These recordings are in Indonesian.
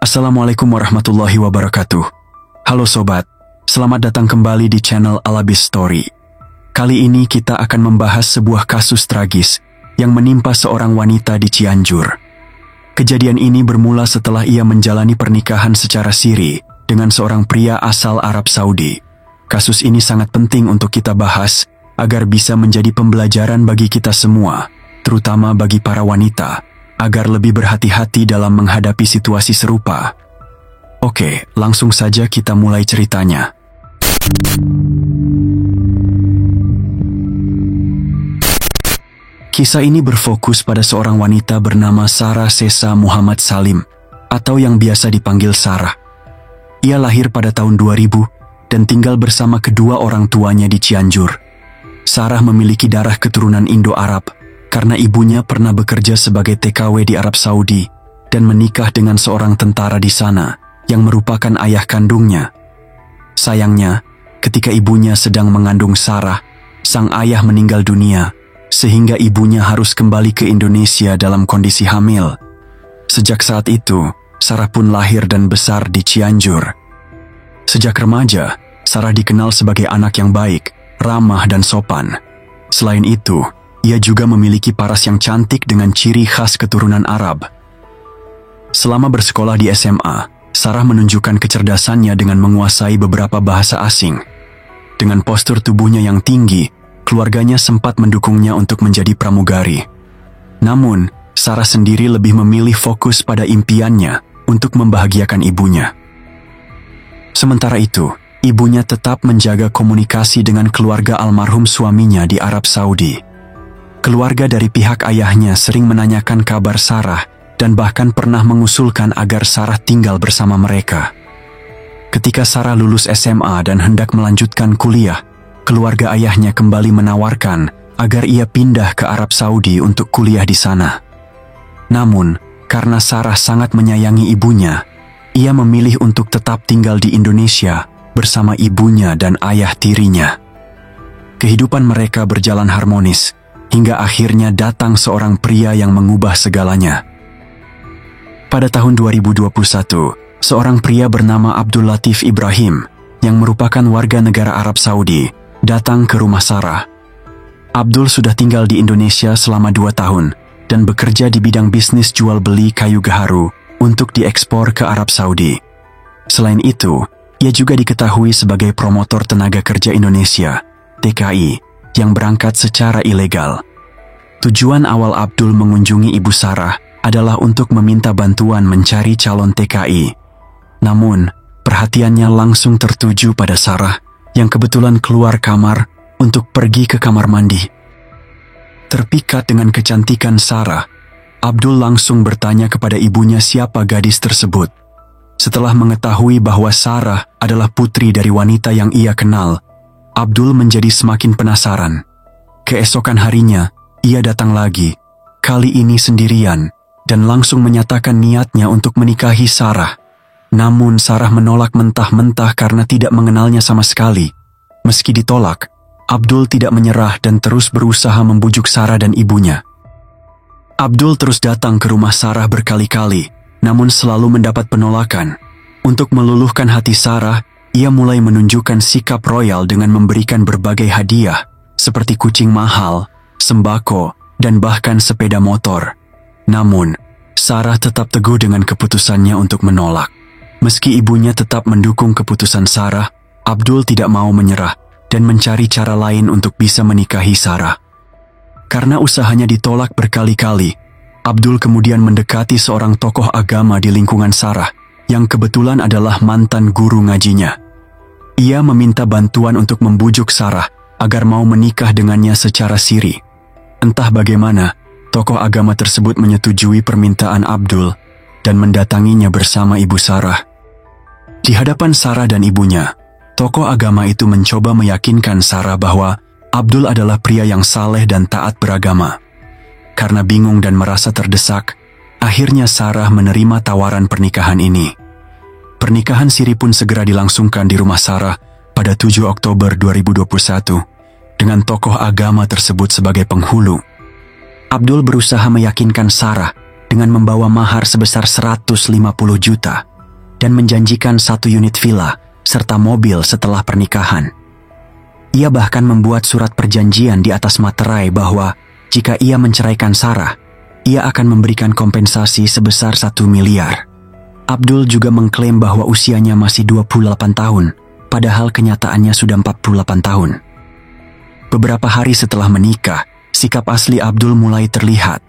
Assalamualaikum warahmatullahi wabarakatuh. Halo sobat, selamat datang kembali di channel Alabis Story. Kali ini kita akan membahas sebuah kasus tragis yang menimpa seorang wanita di Cianjur. Kejadian ini bermula setelah ia menjalani pernikahan secara siri dengan seorang pria asal Arab Saudi. Kasus ini sangat penting untuk kita bahas agar bisa menjadi pembelajaran bagi kita semua, terutama bagi para wanita, agar lebih berhati-hati dalam menghadapi situasi serupa. Oke, langsung saja kita mulai ceritanya. Kisah ini berfokus pada seorang wanita bernama Sarah Sesa Muhammad Salim, atau yang biasa dipanggil Sarah. Ia lahir pada tahun 2000 dan tinggal bersama kedua orang tuanya di Cianjur. Sarah memiliki darah keturunan Indo-Arab, karena ibunya pernah bekerja sebagai TKW di Arab Saudi dan menikah dengan seorang tentara di sana yang merupakan ayah kandungnya. Sayangnya, ketika ibunya sedang mengandung Sarah, sang ayah meninggal dunia, sehingga ibunya harus kembali ke Indonesia dalam kondisi hamil. Sejak saat itu, Sarah pun lahir dan besar di Cianjur. Sejak remaja, Sarah dikenal sebagai anak yang baik, ramah dan sopan. Selain itu, ia juga memiliki paras yang cantik dengan ciri khas keturunan Arab. Selama bersekolah di SMA, Sarah menunjukkan kecerdasannya dengan menguasai beberapa bahasa asing. Dengan postur tubuhnya yang tinggi, keluarganya sempat mendukungnya untuk menjadi pramugari. Namun, Sarah sendiri lebih memilih fokus pada impiannya untuk membahagiakan ibunya. Sementara itu, ibunya tetap menjaga komunikasi dengan keluarga almarhum suaminya di Arab Saudi. Keluarga dari pihak ayahnya sering menanyakan kabar Sarah dan bahkan pernah mengusulkan agar Sarah tinggal bersama mereka. Ketika Sarah lulus SMA dan hendak melanjutkan kuliah, keluarga ayahnya kembali menawarkan agar ia pindah ke Arab Saudi untuk kuliah di sana. Namun, karena Sarah sangat menyayangi ibunya, ia memilih untuk tetap tinggal di Indonesia bersama ibunya dan ayah tirinya. Kehidupan mereka berjalan harmonis, hingga akhirnya datang seorang pria yang mengubah segalanya. Pada tahun 2021, seorang pria bernama Abdul Latif Ibrahim, yang merupakan warga negara Arab Saudi, datang ke rumah Sarah. Abdul sudah tinggal di Indonesia selama 2 tahun dan bekerja di bidang bisnis jual beli kayu gaharu untuk diekspor ke Arab Saudi. Selain itu, ia juga diketahui sebagai promotor tenaga kerja Indonesia, TKI, yang berangkat secara ilegal. Tujuan awal Abdul mengunjungi ibu Sarah adalah untuk meminta bantuan mencari calon TKI. Namun, perhatiannya langsung tertuju pada Sarah yang kebetulan keluar kamar untuk pergi ke kamar mandi. Terpikat dengan kecantikan Sarah, Abdul langsung bertanya kepada ibunya siapa gadis tersebut. Setelah mengetahui bahwa Sarah adalah putri dari wanita yang ia kenal, Abdul menjadi semakin penasaran. Keesokan harinya, ia datang lagi, kali ini sendirian, dan langsung menyatakan niatnya untuk menikahi Sarah. Namun Sarah menolak mentah-mentah karena tidak mengenalnya sama sekali. Meski ditolak, Abdul tidak menyerah dan terus berusaha membujuk Sarah dan ibunya. Abdul terus datang ke rumah Sarah berkali-kali, namun selalu mendapat penolakan. Untuk meluluhkan hati Sarah, ia mulai menunjukkan sikap royal dengan memberikan berbagai hadiah, seperti kucing mahal, sembako, dan bahkan sepeda motor. Namun, Sarah tetap teguh dengan keputusannya untuk menolak. Meski ibunya tetap mendukung keputusan Sarah, Abdul tidak mau menyerah dan mencari cara lain untuk bisa menikahi Sarah. Karena usahanya ditolak berkali-kali, Abdul kemudian mendekati seorang tokoh agama di lingkungan Sarah, yang kebetulan adalah mantan guru ngajinya. Ia meminta bantuan untuk membujuk Sarah agar mau menikah dengannya secara siri. Entah bagaimana, tokoh agama tersebut menyetujui permintaan Abdul dan mendatanginya bersama ibu Sarah. Di hadapan Sarah dan ibunya, tokoh agama itu mencoba meyakinkan Sarah bahwa Abdul adalah pria yang saleh dan taat beragama. Karena bingung dan merasa terdesak, akhirnya Sarah menerima tawaran pernikahan ini. Pernikahan siri pun segera dilangsungkan di rumah Sarah pada 7 Oktober 2021 dengan tokoh agama tersebut sebagai penghulu. Abdul berusaha meyakinkan Sarah dengan membawa mahar sebesar 150 juta dan menjanjikan 1 unit villa serta mobil setelah pernikahan. Ia bahkan membuat surat perjanjian di atas materai bahwa jika ia menceraikan Sarah, ia akan memberikan kompensasi sebesar 1 miliar. Abdul juga mengklaim bahwa usianya masih 28 tahun, padahal kenyataannya sudah 48 tahun. Beberapa hari setelah menikah, sikap asli Abdul mulai terlihat.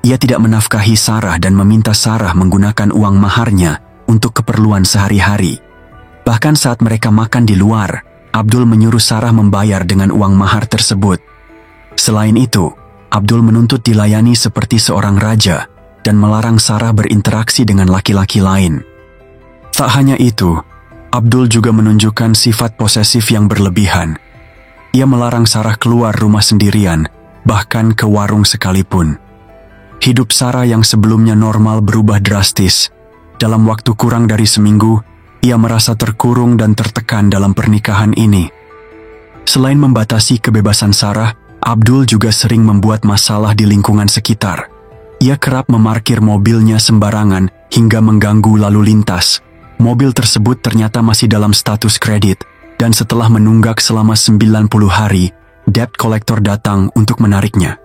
Ia tidak menafkahi Sarah dan meminta Sarah menggunakan uang maharnya untuk keperluan sehari-hari. Bahkan saat mereka makan di luar, Abdul menyuruh Sarah membayar dengan uang mahar tersebut. Selain itu, Abdul menuntut dilayani seperti seorang raja dan melarang Sarah berinteraksi dengan laki-laki lain. Tak hanya itu, Abdul juga menunjukkan sifat posesif yang berlebihan. Ia melarang Sarah keluar rumah sendirian, bahkan ke warung sekalipun. Hidup Sarah yang sebelumnya normal berubah drastis. Dalam waktu kurang dari seminggu, ia merasa terkurung dan tertekan dalam pernikahan ini. Selain membatasi kebebasan Sarah, Abdul juga sering membuat masalah di lingkungan sekitar. Ia kerap memarkir mobilnya sembarangan hingga mengganggu lalu lintas. Mobil tersebut ternyata masih dalam status kredit, dan setelah menunggak selama 90 hari, debt collector datang untuk menariknya.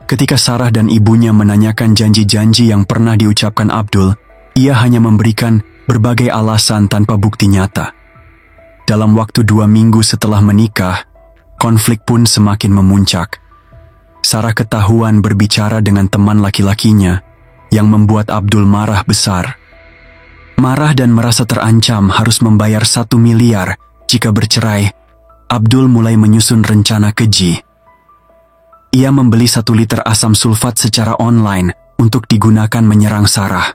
Ketika Sarah dan ibunya menanyakan janji-janji yang pernah diucapkan Abdul, ia hanya memberikan berbagai alasan tanpa bukti nyata. Dalam waktu 2 minggu setelah menikah, konflik pun semakin memuncak. Sarah ketahuan berbicara dengan teman laki-lakinya yang membuat Abdul marah besar. Marah dan merasa terancam harus membayar 1 miliar jika bercerai, Abdul mulai menyusun rencana keji. Ia membeli 1 liter asam sulfat secara online untuk digunakan menyerang Sarah.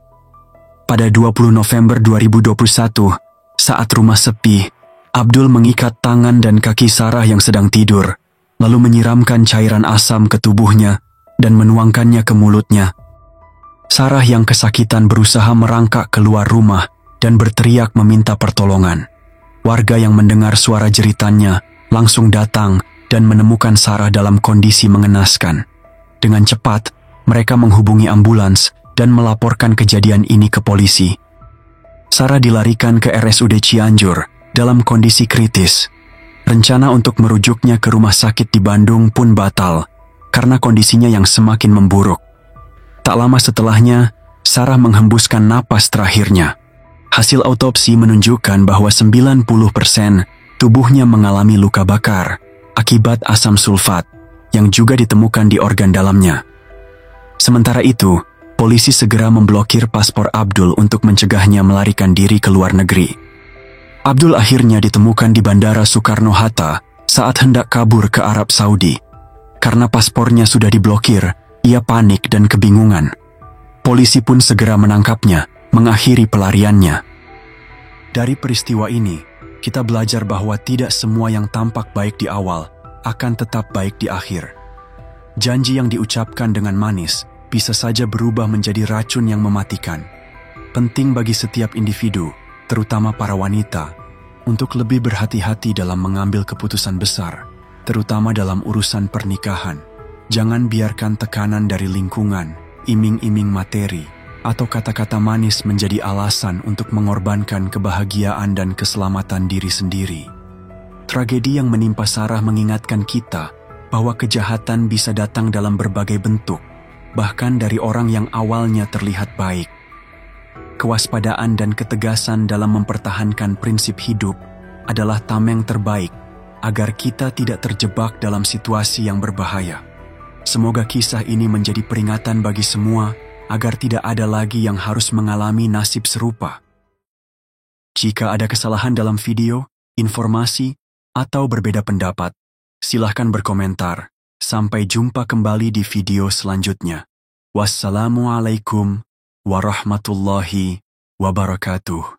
Pada 20 November 2021, saat rumah sepi, Abdul mengikat tangan dan kaki Sarah yang sedang tidur, lalu menyiramkan cairan asam ke tubuhnya dan menuangkannya ke mulutnya. Sarah yang kesakitan berusaha merangkak keluar rumah dan berteriak meminta pertolongan. Warga yang mendengar suara jeritannya langsung datang dan menemukan Sarah dalam kondisi mengenaskan. Dengan cepat, mereka menghubungi ambulans dan melaporkan kejadian ini ke polisi. Sarah dilarikan ke RSUD Cianjur dalam kondisi kritis. Rencana untuk merujuknya ke rumah sakit di Bandung pun batal karena kondisinya yang semakin memburuk. Tak lama setelahnya, Sarah menghembuskan napas terakhirnya. Hasil autopsi menunjukkan bahwa 90% tubuhnya mengalami luka bakar akibat asam sulfat yang juga ditemukan di organ dalamnya. Sementara itu, polisi segera memblokir paspor Abdul untuk mencegahnya melarikan diri ke luar negeri. Abdul akhirnya ditemukan di Bandara Soekarno-Hatta saat hendak kabur ke Arab Saudi. Karena paspornya sudah diblokir, ia panik dan kebingungan. Polisi pun segera menangkapnya, mengakhiri pelariannya. Dari peristiwa ini, kita belajar bahwa tidak semua yang tampak baik di awal akan tetap baik di akhir. Janji yang diucapkan dengan manis bisa saja berubah menjadi racun yang mematikan. Penting bagi setiap individu, terutama para wanita, untuk lebih berhati-hati dalam mengambil keputusan besar, terutama dalam urusan pernikahan. Jangan biarkan tekanan dari lingkungan, iming-iming materi, atau kata-kata manis menjadi alasan untuk mengorbankan kebahagiaan dan keselamatan diri sendiri. Tragedi yang menimpa Sarah mengingatkan kita bahwa kejahatan bisa datang dalam berbagai bentuk, bahkan dari orang yang awalnya terlihat baik. Kewaspadaan dan ketegasan dalam mempertahankan prinsip hidup adalah tameng terbaik agar kita tidak terjebak dalam situasi yang berbahaya. Semoga kisah ini menjadi peringatan bagi semua agar tidak ada lagi yang harus mengalami nasib serupa. Jika ada kesalahan dalam video, informasi, atau berbeda pendapat, silahkan berkomentar. Sampai jumpa kembali di video selanjutnya. Wassalamualaikum warahmatullahi wabarakatuh.